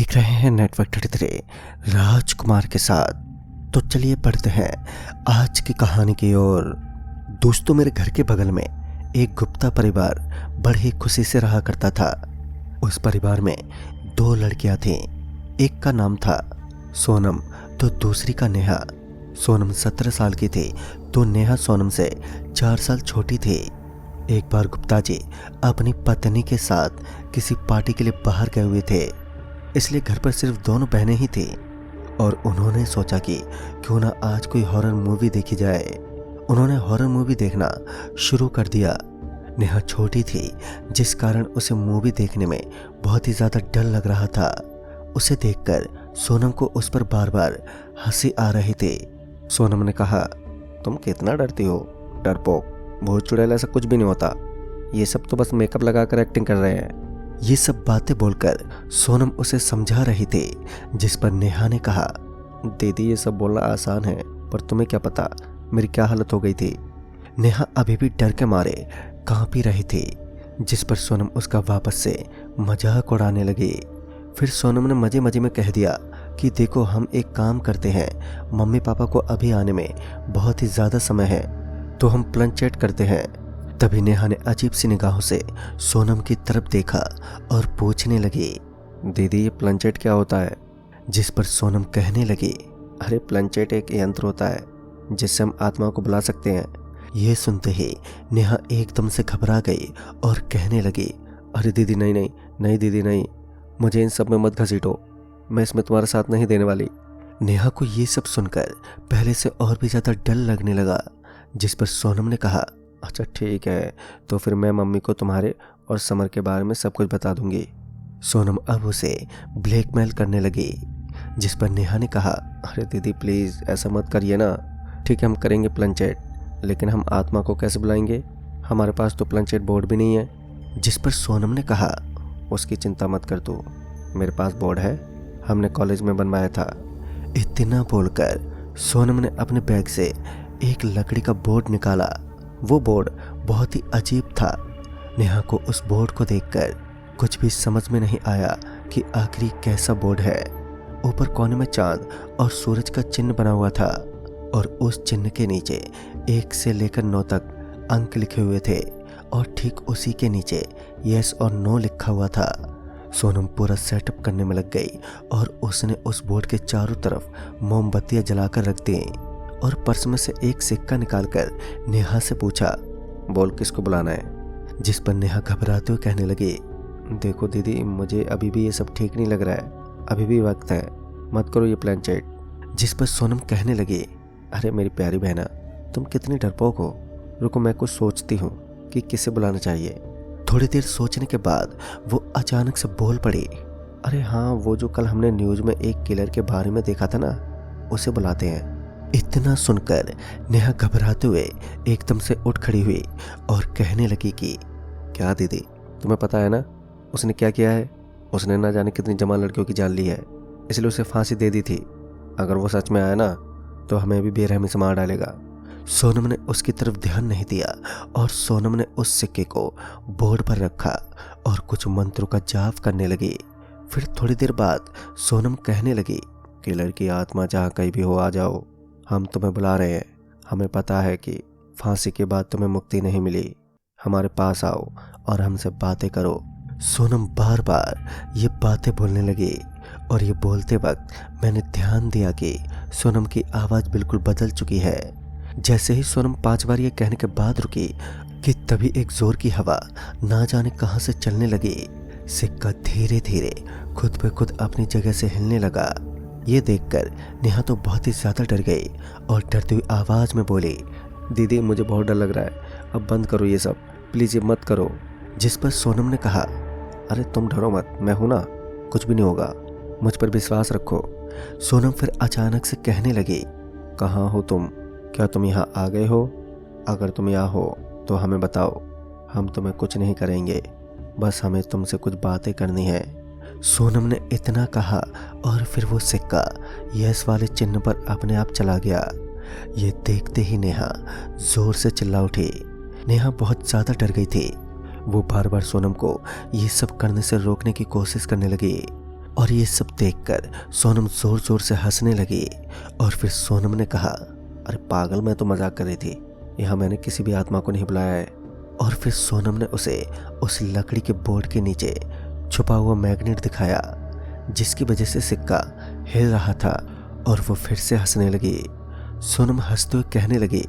देख रहे हैं नेटवर्क 33 राजकुमार के साथ। तो चलिए पढ़ते हैं आज की कहानी की ओर। दोस्तों, मेरे घर के बगल में एक गुप्ता परिवार बड़ी ही खुशी से रहा करता था। उस परिवार में 2 लड़कियां थीं। एक का नाम था सोनम तो दूसरी का नेहा। सोनम 17 साल की थी तो नेहा सोनम से 4 साल छोटी थी। एक बार गुप्ता जी अपनी पत्नी के साथ किसी पार्टी के लिए बाहर गए हुए थे, इसलिए घर पर सिर्फ दोनों बहनें ही थी और उन्होंने सोचा कि क्यों ना आज कोई हॉरर मूवी देखी जाए। उन्होंने हॉरर मूवी देखना शुरू कर दिया। नेहा छोटी थी जिस कारण उसे मूवी देखने में बहुत ही ज़्यादा डर लग रहा था। उसे देखकर सोनम को उस पर बार बार हंसी आ रही थी। सोनम ने कहा, तुम कितना डरती हो डरपोक, भूत चुड़ैल ऐसा कुछ भी नहीं होता, ये सब तो बस मेकअप लगाकर एक्टिंग कर रहे हैं। ये सब बातें बोलकर सोनम उसे समझा रही थी, जिस पर नेहा ने कहा, दीदी ये सब बोलना आसान है पर तुम्हें क्या पता मेरी क्या हालत हो गई थी। नेहा अभी भी डर के मारे कांप ही रही थी, जिस पर सोनम उसका वापस से मजाक उड़ाने लगी। फिर सोनम ने मजे मजे में कह दिया कि देखो हम एक काम करते हैं, मम्मी पापा को अभी आने में बहुत ही ज़्यादा समय है तो हम प्लन चैट करते हैं। तभी नेहा ने अजीब सी निगाहों से सोनम की तरफ देखा और पूछने लगी, दीदी ये प्लन चैट क्या होता है। जिस पर सोनम कहने लगी, अरे प्लन चैट एक यंत्र होता है जिससे हम आत्मा को बुला सकते हैं। ये सुनते ही नेहा एकदम से घबरा गई और कहने लगी, अरे दीदी नहीं नहीं नहीं दीदी नहीं, मुझे इन सब में मत घसीटो, मैं इसमें तुम्हारा साथ नहीं देने वाली। नेहा को ये सब सुनकर पहले से और भी ज़्यादा डर लगने लगा, जिस पर सोनम ने कहा, अच्छा ठीक है तो फिर मैं मम्मी को तुम्हारे और समर के बारे में सब कुछ बता दूंगी। सोनम अब उसे ब्लैकमेल करने लगी, जिस पर नेहा ने कहा, अरे दीदी प्लीज़ ऐसा मत करिए ना। ठीक है हम करेंगे प्लन चैट, लेकिन हम आत्मा को कैसे बुलाएंगे, हमारे पास तो प्लन चैट बोर्ड भी नहीं है। जिस पर सोनम ने कहा, उसकी चिंता मत कर तू, मेरे पास बोर्ड है, हमने कॉलेज में बनवाया था। इतना बोलकर सोनम ने अपने बैग से एक लकड़ी का बोर्ड निकाला। वो बोर्ड बहुत ही अजीब था। नेहा को उस बोर्ड को देखकर कुछ भी समझ में नहीं आया कि आखिर कैसा बोर्ड है। ऊपर कोने में चांद और सूरज का चिन्ह बना हुआ था और उस चिन्ह के नीचे 1 से लेकर 9 तक अंक लिखे हुए थे और ठीक उसी के नीचे यस और नो लिखा हुआ था। सोनम पूरा सेटअप करने में लग गई और उसने उस बोर्ड के चारों तरफ मोमबत्तियां जलाकर रख दी और पर्स में से एक सिक्का निकालकर नेहा से पूछा, बोल किसको बुलाना है। जिस पर नेहा घबराते हुए कहने लगी, देखो दीदी मुझे अभी भी ये सब ठीक नहीं लग रहा है, अभी भी वक्त है, मत करो ये प्लान चैट। जिस पर सोनम कहने लगी, अरे मेरी प्यारी बहना तुम कितनी डरपोक हो, रुको मैं कुछ सोचती हूँ कि किसे बुलाना चाहिए। थोड़ी देर सोचने के बाद वो अचानक से बोल पड़ी, अरे हाँ वो जो कल हमने न्यूज़ में एक किलर के बारे में देखा था ना, उसे बुलाते हैं। इतना सुनकर नेहा घबराते हुए एकदम से उठ खड़ी हुई और कहने लगी कि क्या दीदी तुम्हें पता है ना उसने क्या किया है, उसने ना जाने कितनी जवान लड़कियों की जान ली है, इसलिए उसे फांसी दे दी थी। अगर वो सच में आया ना तो हमें भी बेरहमी से मार डालेगा। सोनम ने उसकी तरफ ध्यान नहीं दिया और सोनम ने उस सिक्के को बोर्ड पर रखा और कुछ मंत्रों का जाप करने लगी। फिर थोड़ी देर बाद सोनम कहने लगी, किलर की आत्मा जहाँ कहीं भी हो आ जाओ, हम तुम्हें बुला रहे हैं, हमें पता है कि फांसी के बाद तुम्हें मुक्ति नहीं मिली, हमारे पास आओ और हमसे बातें करो। सोनम बार बार ये बातें बोलने लगी और ये बोलते वक्त मैंने ध्यान दिया कि सोनम की आवाज़ बिल्कुल बदल चुकी है। जैसे ही सोनम 5 बार ये कहने के बाद रुकी कि तभी एक जोर की हवा ना जाने कहां से चलने लगी। सिक्का धीरे धीरे खुद पे खुद अपनी जगह से हिलने लगा। ये देखकर नेहा तो बहुत ही ज़्यादा डर गई और डरती हुई आवाज़ में बोली, दीदी मुझे बहुत डर लग रहा है, अब बंद करो ये सब, प्लीज़ ये मत करो। जिस पर सोनम ने कहा, अरे तुम डरो मत, मैं हूं ना, कुछ भी नहीं होगा, मुझ पर विश्वास रखो। सोनम फिर अचानक से कहने लगी, कहाँ हो तुम, क्या तुम यहाँ आ गए हो, अगर तुम यहाँ हो तो हमें बताओ, हम तुम्हें कुछ नहीं करेंगे, बस हमें तुमसे कुछ बातें करनी है। सोनम ने इतना कहा और फिर वो सिक्का यस वाले चिन्ह पर अपने आप चला गया। ये देखते ही नेहा जोर से चिल्ला उठी। नेहा बहुत ज़्यादा डर गई थी। वो बार बार सोनम को ये सब करने से रोकने की कोशिश करने लगी और ये सब देखकर सोनम जोर जोर से हंसने लगी। और फिर सोनम ने कहा, अरे पागल, मैं तो मजाक कर रही थी, यहाँ मैंने किसी भी आत्मा को नहीं बुलाया है। और फिर सोनम ने उसे उस लकड़ी के बोर्ड के नीचे छुपा हुआ मैग्नेट दिखाया, जिसकी वजह से सिक्का हिल रहा था। और वो फिर से हंसने लगी। सोनम हंसते हुए कहने लगी,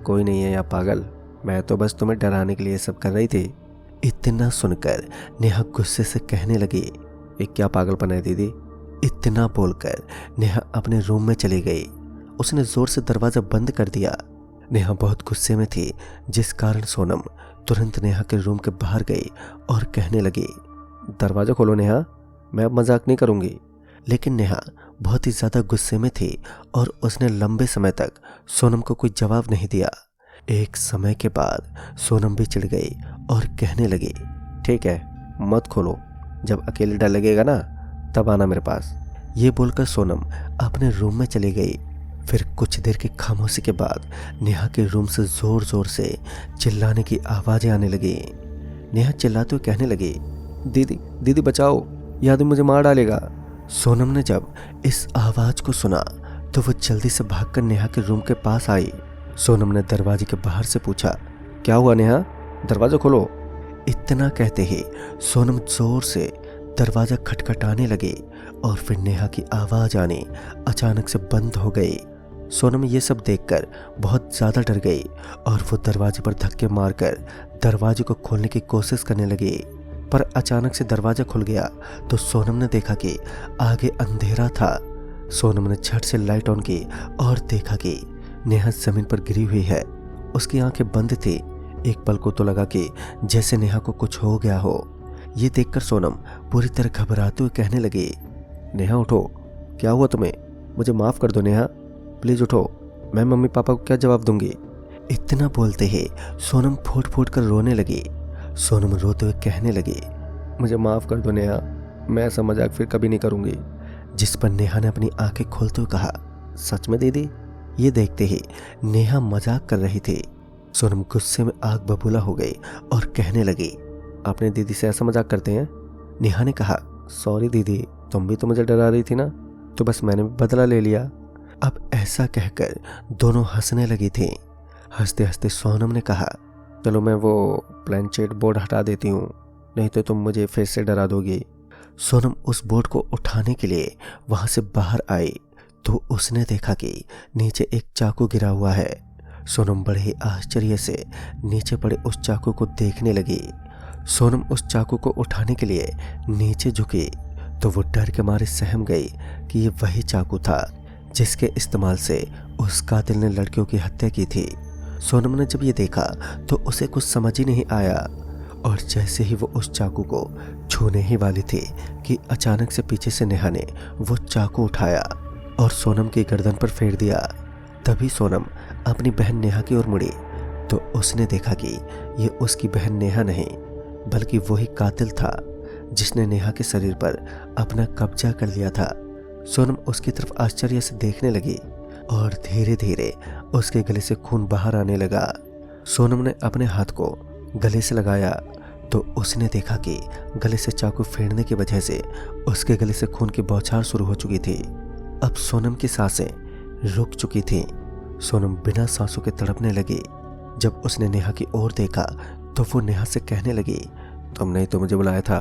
कोई नहीं है यहाँ पागल, मैं तो बस तुम्हें डराने के लिए सब कर रही थी। इतना सुनकर नेहा गुस्से से कहने लगी, ये क्या पागलपन है दीदी। इतना बोलकर नेहा अपने रूम में चली गई। उसने जोर से दरवाजा बंद कर दिया। नेहा बहुत गुस्से में थी, जिस कारण सोनम तुरंत नेहा के रूम के बाहर गई और कहने लगी, दरवाजा खोलो नेहा, मैं अब मजाक नहीं करूंगी। लेकिन नेहा बहुत ही ज्यादा गुस्से में थी और उसने लंबे समय तक सोनम को कोई जवाब नहीं दिया। एक समय के बाद सोनम भी चिढ़ गई और कहने लगी, ठीक है, मत खोलो, जब अकेले डर लगेगा ना तब आना मेरे पास। ये बोलकर सोनम अपने रूम में चली गई। फिर कुछ देर की खामोशी के बाद नेहा के रूम से जोर जोर से चिल्लाने की आवाजें आने लगी। नेहा चिल्लाते हुए कहने लगी, दीदी दीदी बचाओ, ये आदमी मुझे मार डालेगा। सोनम ने जब इस आवाज को सुना तो वो जल्दी से भागकर नेहा के रूम के पास आई। सोनम ने दरवाजे के बाहर से पूछा, क्या हुआ नेहा, दरवाजा खोलो। इतना कहते ही सोनम जोर से दरवाजा खटखटाने लगी और फिर नेहा की आवाज आनी अचानक से बंद हो गई। सोनम ये सब देखकर बहुत ज्यादा डर गई और वो दरवाजे पर धक्के मारकर दरवाजे को खोलने की कोशिश करने लगी। पर अचानक से दरवाजा खुल गया तो सोनम ने देखा कि आगे अंधेरा था। सोनम ने झट से लाइट ऑन की और देखा कि नेहा जमीन पर गिरी हुई है। उसकी आंखें बंद थी। एक पल को तो लगा कि जैसे नेहा को कुछ हो गया हो। ये देखकर सोनम पूरी तरह घबराते हुए कहने लगी, नेहा उठो, क्या हुआ तुम्हें, मुझे माफ कर दो नेहा, प्लीज उठो, मैं मम्मी पापा को क्या जवाब दूंगी। इतना बोलते ही सोनम फूट फूट कर रोने लगी। सोनम रोते हुए कहने लगी, मुझे माफ कर दो नेहा, मैं ऐसा मजाक फिर कभी नहीं करूंगी। जिस पर नेहा ने अपनी आंखें खोलते हुए कहा, सच में दीदी। ये देखते ही नेहा मजाक कर रही थी। सोनम गुस्से में आग बबूला हो गई और कहने लगी, अपने दीदी से ऐसा मजाक करते हैं। नेहा ने कहा, सॉरी दीदी, तुम भी तो मुझे डरा रही थी ना, तो बस मैंने भी बदला ले लिया। अब ऐसा कहकर दोनों हंसने लगी थी। हंसते हंसते सोनम ने कहा, चलो मैं वो प्लेनचेट बोर्ड हटा देती हूँ, नहीं तो तुम मुझे फिर से डरा दोगी। सोनम उस बोर्ड को उठाने के लिए वहां से बाहर आई तो उसने देखा कि नीचे एक चाकू गिरा हुआ है। सोनम बड़े ही आश्चर्य से नीचे पड़े उस चाकू को देखने लगी। सोनम उस चाकू को उठाने के लिए नीचे झुकी तो वो डर के मारे सहम गई कि ये वही चाकू था जिसके इस्तेमाल से उस कातिल ने लड़कियों की हत्या की थी। सोनम ने जब ये देखा तो उसे कुछ समझ ही नहीं आया और जैसे ही वो उस चाकू को छूने ही वाली थी कि अचानक से पीछे से नेहा ने वो चाकू उठाया और सोनम की गर्दन पर फेर दिया। तभी सोनम अपनी बहन नेहा की ओर मुड़ी तो उसने देखा कि ये उसकी बहन नेहा नहीं बल्कि वही कातिल था जिसने नेहा के शरीर पर अपना कब्जा कर लिया था। सोनम उसकी तरफ आश्चर्य से देखने लगी और धीरे धीरे उसके गले से खून बाहर आने लगा। सोनम ने अपने हाथ को गले से लगाया तो उसने देखा कि गले से चाकू फेरने की वजह से उसके गले से खून की बौछार शुरू हो चुकी थी। अब सोनम की सांसें रुक चुकी थी। सोनम बिना सांसों के तड़पने लगी। जब उसने नेहा की ओर देखा तो वो नेहा से कहने लगी, तुमने तो मुझे बुलाया था।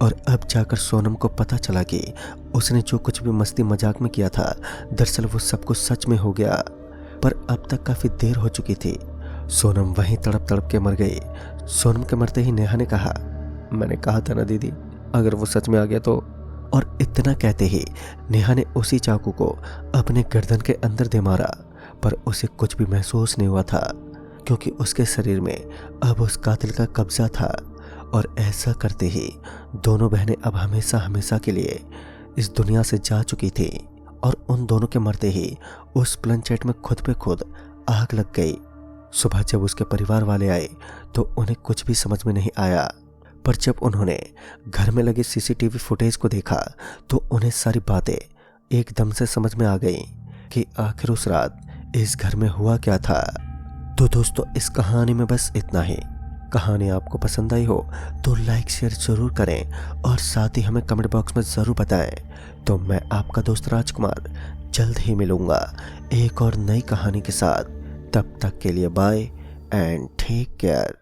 और अब जाकर सोनम को पता चला कि उसने जो कुछ भी मस्ती मजाक में किया था दरअसल वो सब कुछ सच में हो गया। पर अब तक काफी देर हो चुकी थी। सोनम वहीं तड़प तड़प के मर गई। सोनम के मरते ही नेहा ने कहा, मैंने कहा था ना दीदी, अगर वो सच में आ गया तो। और इतना कहते ही नेहा ने उसी चाकू को अपने गर्दन के अंदर दे मारा पर उसे कुछ भी महसूस नहीं हुआ था क्योंकि उसके शरीर में अब उस कातिल का कब्जा था। और ऐसा करते ही दोनों बहनें अब हमेशा हमेशा के लिए इस दुनिया से जा चुकी थी। और उन दोनों के मरते ही उस प्लेनचेट में खुद पे खुद आग लग गई। सुबह जब उसके परिवार वाले आए तो उन्हें कुछ भी समझ में नहीं आया, पर जब उन्होंने घर में लगे सीसीटीवी फुटेज को देखा तो उन्हें सारी बातें एकदम से समझ में आ गई कि आखिर उस रात इस घर में हुआ क्या था। तो दोस्तों, इस कहानी में बस इतना ही। कहानी आपको पसंद आई हो तो लाइक शेयर ज़रूर करें और साथ ही हमें कमेंट बॉक्स में ज़रूर बताएं। तो मैं आपका दोस्त राजकुमार जल्द ही मिलूँगा एक और नई कहानी के साथ। तब तक के लिए बाय एंड टेक केयर।